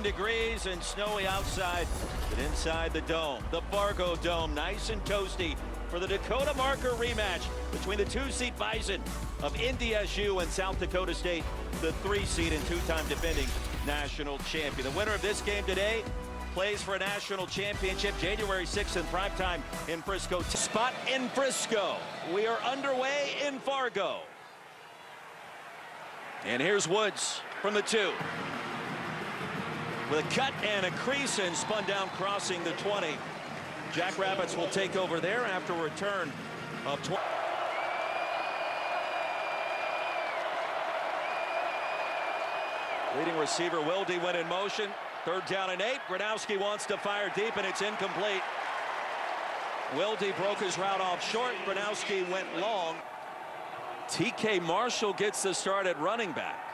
15 degrees and snowy outside, but inside the dome, the Fargo Dome, nice and toasty for the Dakota marker rematch between the 2-seed Bison of NDSU and South Dakota State, the 3-seed and 2-time defending national champion. The winner of this game today plays for a national championship January 6th in primetime in Frisco. Spot in Frisco. We are underway in Fargo. And here's Woods from the 2. With a cut and a crease and spun down crossing the 20. Jackrabbits will take over there after a return of 20. Leading receiver Wilde went in motion. 3rd down and 8. Gronowski wants to fire deep and it's incomplete. Wilde broke his route off short. Gronowski went long. TK Marshall gets the start at running back.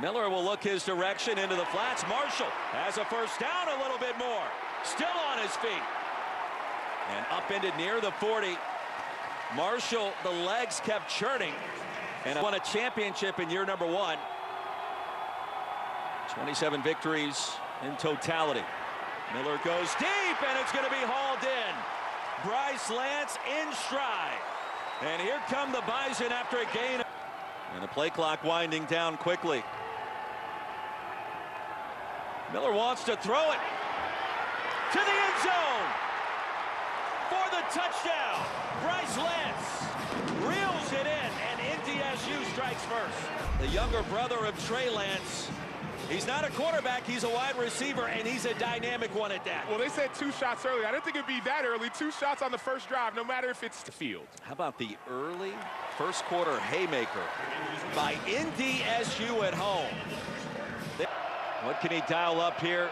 Miller will look his direction into the flats. Marshall has a first down, a little bit more. Still on his feet. And upended near the 40. Marshall, the legs kept churning. And won a championship in year number 1. 27 victories in totality. Miller goes deep, and it's going to be hauled in. Bryce Lance in stride. And here come the Bison after a gain. And the play clock winding down quickly. Miller wants to throw it to the end zone for the touchdown. Bryce Lance reels it in, and NDSU strikes first. The younger brother of Trey Lance. He's not a quarterback, he's a wide receiver, and he's a dynamic one at that. Well, they said 2 shots early. I didn't think it'd be that early. 2 shots on the first drive, no matter if it's the field. How about the early first quarter haymaker by NDSU at home? What can he dial up here?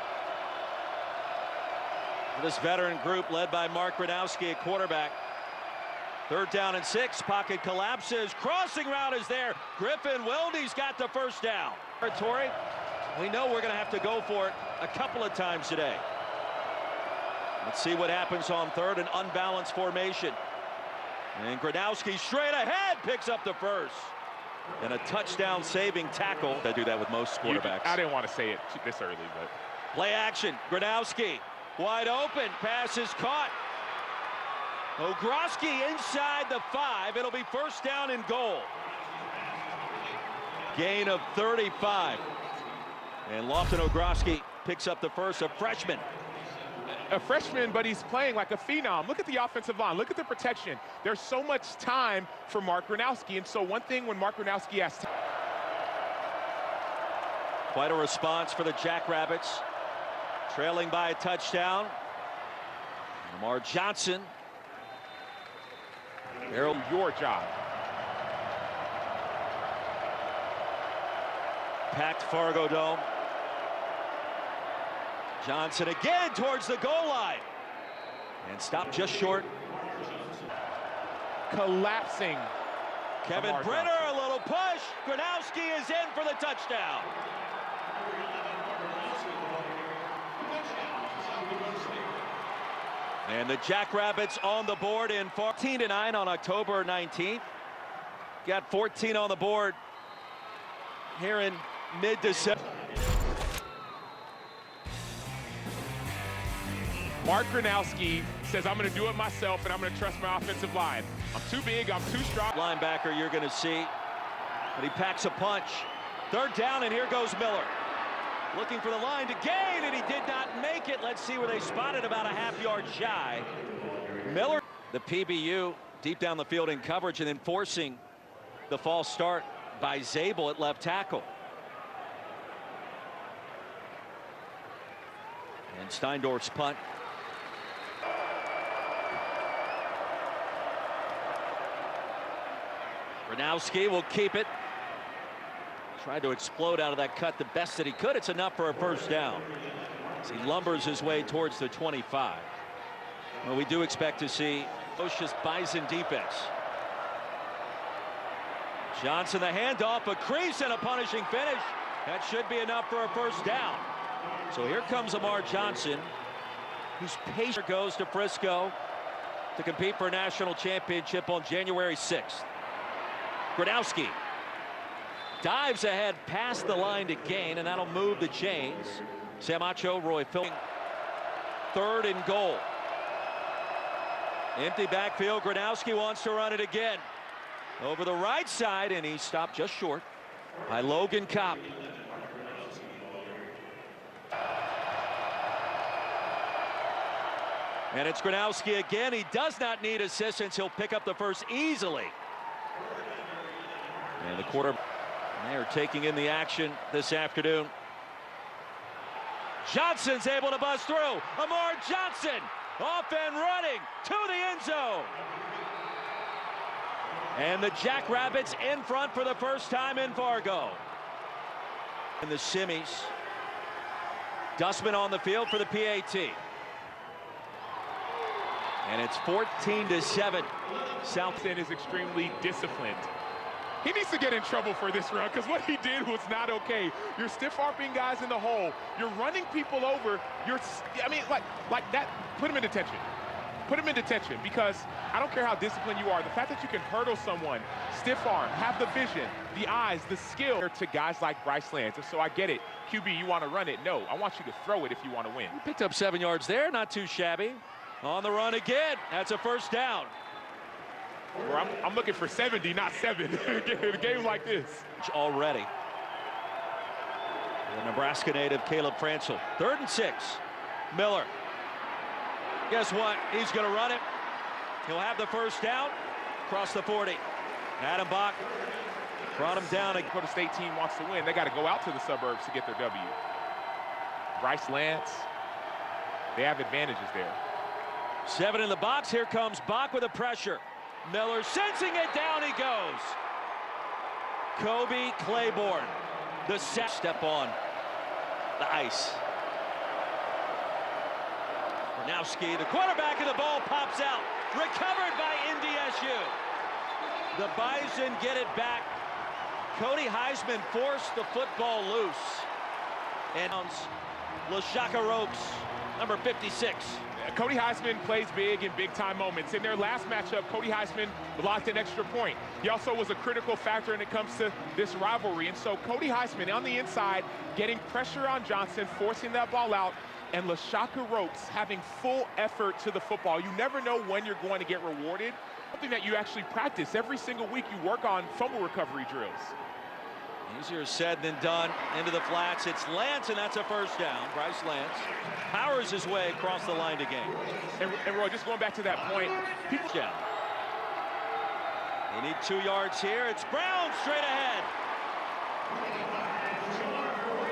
This veteran group led by Mark Gronowski at quarterback. 3rd down and 6, pocket collapses, crossing route is there. Griffin Wilde's got the first down. Territory. We know we're going to have to go for it a couple of times today. Let's see what happens on 3rd, an unbalanced formation. And Gronowski straight ahead picks up the first. And a touchdown saving tackle. I do that with most quarterbacks. I didn't want to say it this early, but. Play action, Gronowski wide open, pass is caught. Ogroski inside the 5. It'll be 1st down and goal. Gain of 35. And Lofton Ogroski picks up the first, a freshman. A freshman, but he's playing like a phenom. Look at the offensive line. Look at the protection. There's so much time for Mark Gronowski. And so one thing when Mark Gronowski has time. Quite a response for the Jackrabbits. Trailing by a touchdown. Lamar Johnson. Errol, your job. Packed Fargo Dome. Johnson again towards the goal line. And stopped just short. Collapsing. Kevin Brenner, a little push. Gronowski is in for the touchdown. And the Jackrabbits on the board in 14-9 on October 19th. Got 14 on the board here in mid-December. Mark Gronowski says, I'm going to do it myself, and I'm going to trust my offensive line. I'm too big, I'm too strong. Linebacker you're going to see, but he packs a punch. 3rd down, and here goes Miller. Looking for the line to gain, and he did not make it. Let's see where they spotted about a half-yard shy. Miller, the PBU, deep down the field in coverage and then forcing the false start by Zabel at left tackle. And Steindorf's punt. Gronowski will keep it. Tried to explode out of that cut the best that he could. It's enough for a 1st down as he lumbers his way towards the 25. Well, we do expect to see Osha's Bison defense. Johnson the handoff, a crease and a punishing finish. That should be enough for a 1st down. So here comes Lamar Johnson, whose pace goes to Frisco to compete for a national championship on January 6th. Gronowski dives ahead past the line to gain, and that'll move the chains. Samacho, Roy filling. 3rd and goal. Empty backfield. Gronowski wants to run it again. Over the right side, and he stopped just short by Logan Kopp. And it's Gronowski again. He does not need assistance. He'll pick up the first easily. And the quarter, they are taking in the action this afternoon. Johnson's able to buzz through. Amar Johnson off and running to the end zone. And the Jackrabbits in front for the first time in Fargo. In the semis, Dustman on the field for the PAT. And it's 14-7. Southend is extremely disciplined. He needs to get in trouble for this run, because what he did was not okay. You're stiff-arming guys in the hole. You're running people over. Like that. Put him in detention. Put him in detention, because I don't care how disciplined you are. The fact that you can hurdle someone, stiff arm, have the vision, the eyes, the skill to guys like Bryce Lance. So I get it. QB, you want to run it? No, I want you to throw it if you want to win. He picked up 7 yards there. Not too shabby. On the run again. That's a first down. Well, I'm looking for 70, not 7. In a game like this. Already. The Nebraska native Caleb Franzel. 3rd and 6. Miller. Guess what? He's going to run it. He'll have the first down. Across the 40. Adam Bach brought him down. The Dakota State team wants to win. They got to go out to the suburbs to get their W. Bryce Lance. They have advantages there. 7 in the box. Here comes Bach with a pressure. Miller sensing it, down he goes. Kobe Claiborne, the step on the ice. Gronowski, the quarterback of the ball, pops out. Recovered by NDSU. The Bison get it back. Cody Heisman forced the football loose. And LaShaka Ropes, number 56. Cody Heisman plays big in big-time moments. In their last matchup, Cody Heisman blocked an extra point. He also was a critical factor when it comes to this rivalry. And so Cody Heisman on the inside, getting pressure on Johnson, forcing that ball out, and LaShaka Ropes having full effort to the football. You never know when you're going to get rewarded. Something that you actually practice. Every single week you work on fumble recovery drills. Easier said than done. Into the flats. It's Lance, and that's a first down. Bryce Lance powers his way across the line to gain. And Roy, just going back to that point, people down. They need 2 yards here. It's Brown straight ahead.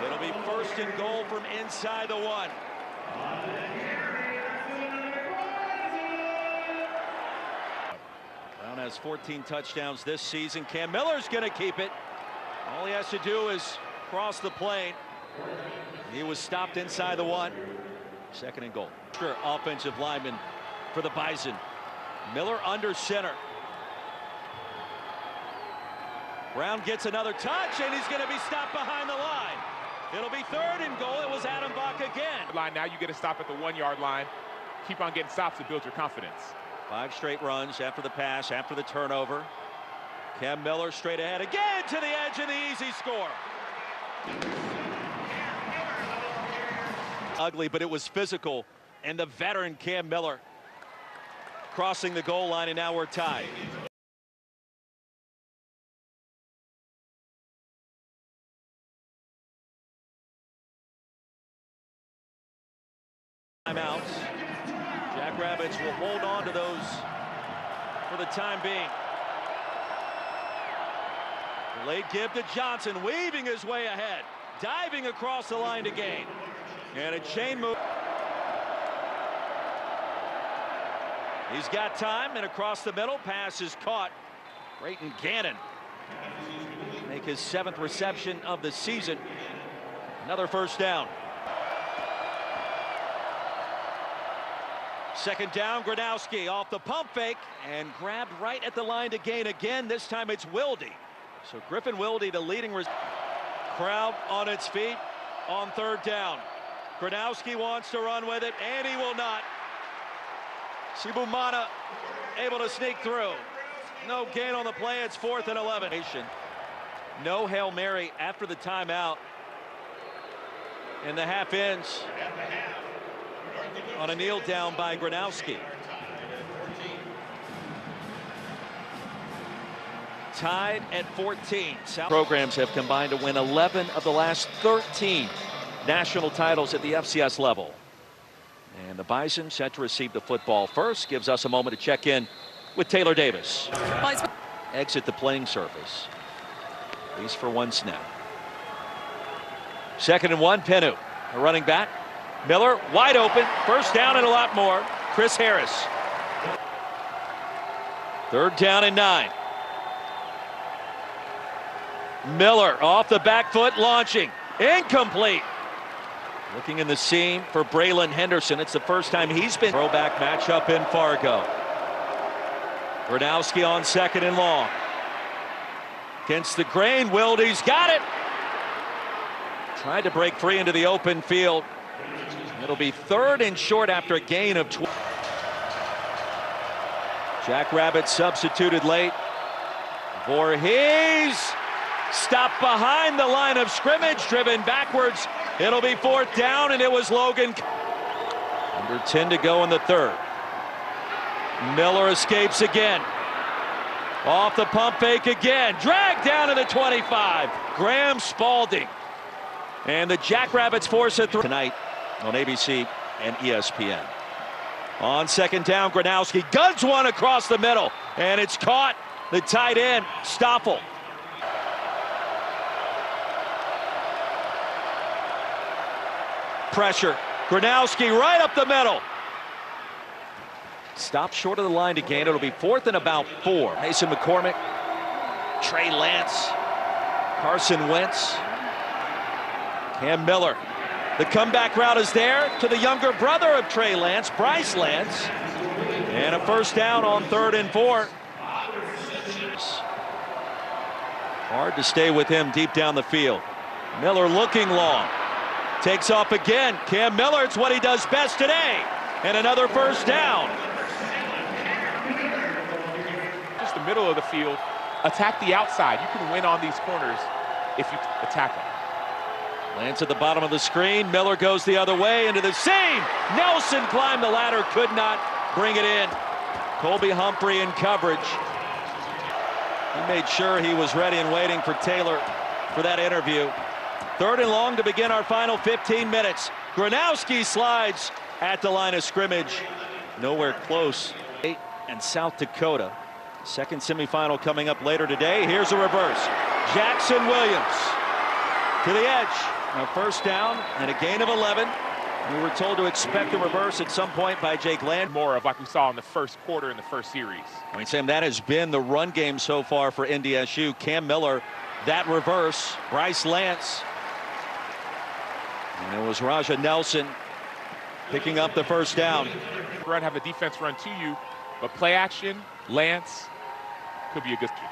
It'll be 1st and goal from inside the 1. Brown has 14 touchdowns this season. Cam Miller's going to keep it. All he has to do is cross the plane. He was stopped inside the 1. 2nd and goal. Sure, offensive lineman for the Bison. Miller under center. Brown gets another touch, and he's going to be stopped behind the line. It'll be 3rd and goal. It was Adam Bach again. Now you get to stop at the 1-yard line. Keep on getting stops to build your confidence. 5 straight runs after the pass, after the turnover. Cam Miller straight ahead again to the edge, and the easy score. Ugly, but it was physical. And the veteran Cam Miller crossing the goal line, and now we're tied. Timeouts. Jackrabbits will hold on to those for the time being. Late give to Johnson, weaving his way ahead, diving across the line to gain. And a chain move. He's got time, and across the middle, pass is caught. Brayton Gannon make his 7th reception of the season. Another first down. 2nd down, Gronowski off the pump fake and grabbed right at the line to gain again. This time it's Wilde. So Griffin Wilde, the leading crowd on its feet on 3rd down. Gronowski wants to run with it, and he will not. Sibumana able to sneak through. No gain on the play. It's 4th and 11. No Hail Mary after the timeout. And the half ends on a kneel down by Gronowski. Tied at 14. Programs have combined to win 11 of the last 13 national titles at the FCS level. And the Bison set to receive the football first. Gives us a moment to check in with Taylor Davis. Exit the playing surface, at least for one snap. 2nd and 1, Penu, a running back. Miller wide open, first down and a lot more. Chris Harris. 3rd down and 9. Miller off the back foot, launching, incomplete. Looking in the seam for Braylon Henderson. It's the first time he's been. Throwback matchup in Fargo. Gronowski on 2nd and long. Against the grain, Wilde's got it. Tried to break free into the open field. It'll be 3rd and short after a gain of 12. Jackrabbits substituted late. Voorhees stopped behind the line of scrimmage, driven backwards. It'll be 4th down, and it was Logan. Under 10 to go in the 3rd. Miller escapes again. Off the pump fake again. Dragged down to the 25. Graham Spalding. And the Jackrabbits force it through tonight on ABC and ESPN. On 2nd down, Gronowski guns one across the middle, and it's caught. The tight end, Stoffel. Pressure. Gronowski right up the middle. Stopped short of the line to gain. It'll be 4th and about 4. Mason McCormick, Trey Lance, Carson Wentz, Cam Miller. The comeback route is there to the younger brother of Trey Lance, Bryce Lance. And a first down on 3rd and 4. Hard to stay with him deep down the field. Miller looking long. Takes off again. Cam Miller, it's what he does best today. And another first down. Just the middle of the field. Attack the outside. You can win on these corners if you attack them. Lance at the bottom of the screen. Miller goes the other way into the seam. Nelson climbed the ladder, could not bring it in. Colby Humphrey in coverage. He made sure he was ready and waiting for Taylor for that interview. 3rd and long to begin our final 15 minutes. Gronowski slides at the line of scrimmage. Nowhere close. And South Dakota. 2nd semifinal coming up later today. Here's a reverse. Jackson Williams to the edge. A first down and a gain of 11. We were told to expect a reverse at some point by Jake Land. More of like we saw in the first quarter in the first series. I mean, Sam, that has been the run game so far for NDSU. Cam Miller, that reverse. Bryce Lance. And it was Raja Nelson picking up the first down. Run, have the defense run to you, but play action, Lance could be a good key.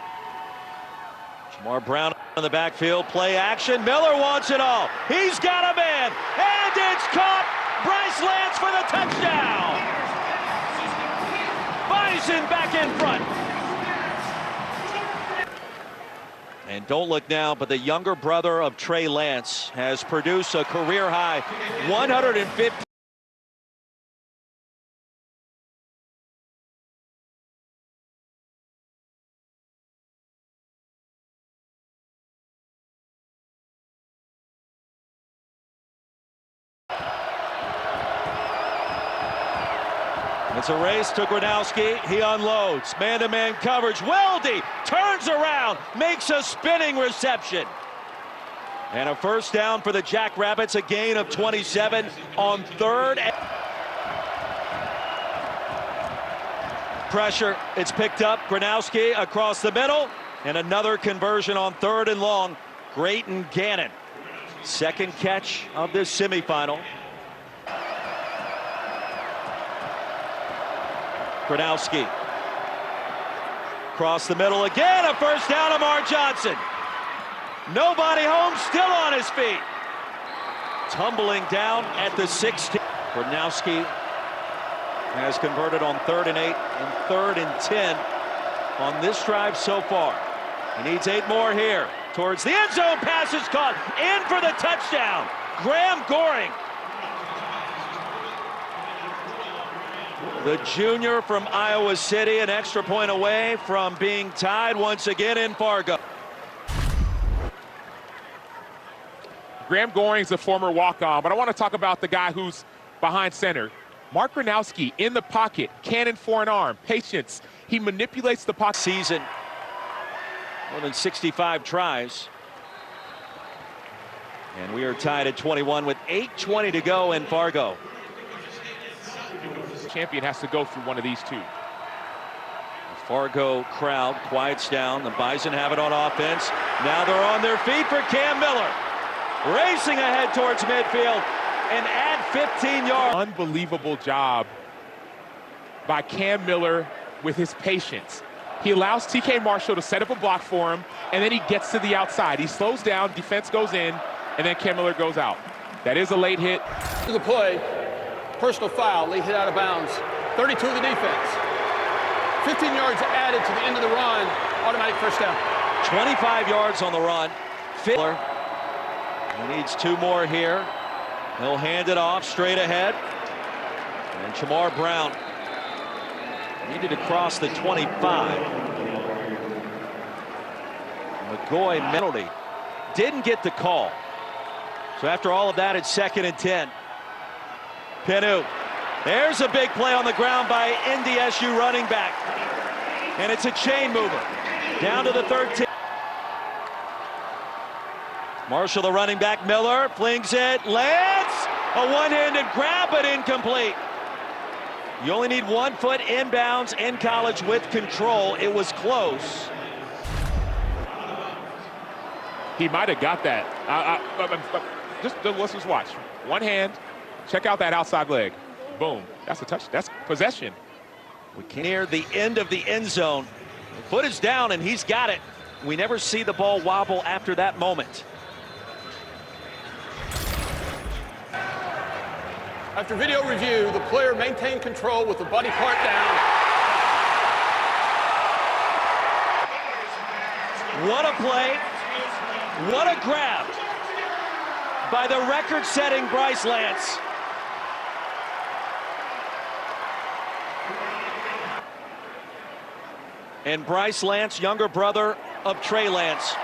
Jamar Brown in the backfield, play action. Miller wants it all. He's got a man, and it's caught. Bryce Lance for the touchdown. Bison back in front. And don't look now, but the younger brother of Trey Lance has produced a career high 150. It's a race to Gronowski. He unloads. Man-to-man coverage. Weldy turns around, makes a spinning reception. And a first down for the Jackrabbits, a gain of 27 on 3rd. Pressure. It's picked up. Gronowski across the middle. And another conversion on 3rd and long. Grayton Gannon. 2nd catch of this semifinal. Gronowski. Across the middle again, a first down. Amar Johnson. Nobody home, still on his feet. Tumbling down at the 16. Gronowski has converted on 3rd and 8 and 3rd and 10 on this drive so far. He needs 8 more here. Towards the end zone, pass is caught. In for the touchdown. Graham Goring. The junior from Iowa City, an extra point away from being tied once again in Fargo. Graham Goring's a former walk-on, but I want to talk about the guy who's behind center. Mark Gronowski in the pocket, cannon for an arm, patience. He manipulates the pocket. Season, more than 65 tries. And we are tied at 21 with 8:20 to go in Fargo. Champion has to go through one of these two. The Fargo crowd quiets down. The Bison have it on offense. Now they're on their feet for Cam Miller. Racing ahead towards midfield and add 15 yards. Unbelievable job by Cam Miller with his patience. He allows TK Marshall to set up a block for him, and then he gets to the outside. He slows down, defense goes in, and then Cam Miller goes out. That is a late hit. The play, personal foul, late hit out of bounds. 32 of the defense. 15 yards added to the end of the run, automatic first down. 25 yards on the run. Fiddler. He needs two more here. He'll hand it off straight ahead. And Shamar Brown needed to cross the 25. McGoy penalty. Didn't get the call. So after all of that, it's 2nd and 10. Penu. There's a big play on the ground by NDSU running back. And it's a chain mover. Down to the 13. Marshall, the running back. Miller flings it, lands a one-handed grab, but incomplete. You only need 1 foot inbounds in college with control. It was close. He might have got that. Let's just watch. One hand, check out that outside leg. Boom, that's a touch, that's possession. We can near the end of the end zone. The foot is down and he's got it. We never see the ball wobble after that moment. After video review, the player maintained control with the body part down. What a play. What a grab by the record-setting Bryce Lance. And Bryce Lance, younger brother of Trey Lance.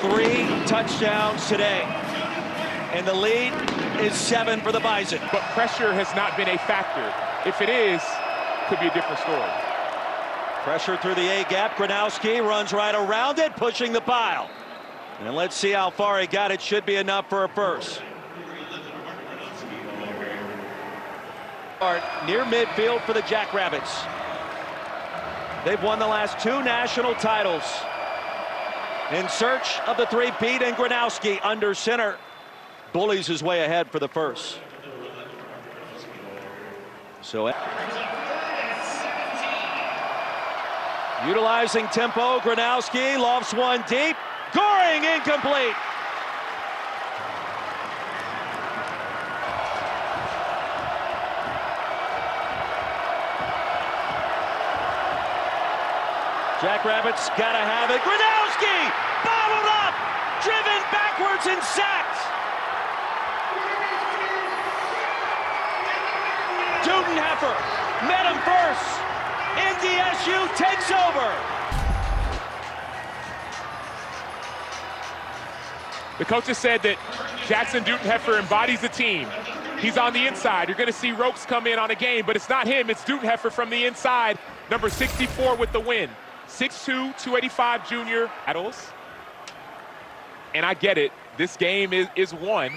3 touchdowns today. And the lead is 7 for the Bison. But pressure has not been a factor. If it is, could be a different story. Pressure through the A-gap. Gronowski runs right around it, pushing the pile. And let's see how far he got. It should be enough for a first. Near midfield for the Jackrabbits. They've won the last 2 national titles. In search of the 3-peat, and Gronowski under center bullies his way ahead for the first. So utilizing tempo, Gronowski lofts one deep. Goring incomplete. Jackrabbits gotta have it. Gronowski bottled up, driven backwards and sacked. Dudenheffer met him first. NDSU takes over. The coaches said that Jackson Dudenheffer embodies the team. He's on the inside. You're going to see Ropes come in on a game, but it's not him. It's Dudenheffer from the inside, number 64 with the win. 6'2", 285 junior. Battles. And I get it. This game is won.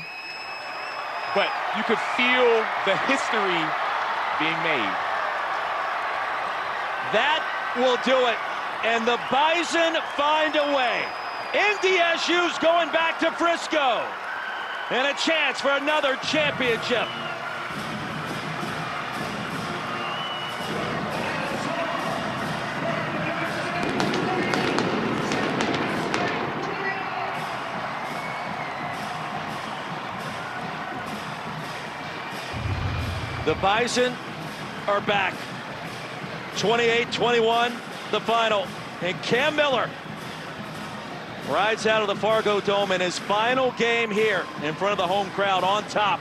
But you could feel the history being made. That will do it. And the Bison find a way. NDSU's going back to Frisco. And a chance for another championship. The Bison are back. 28-21, the final. And Cam Miller rides out of the Fargo Dome in his final game here in front of the home crowd on top.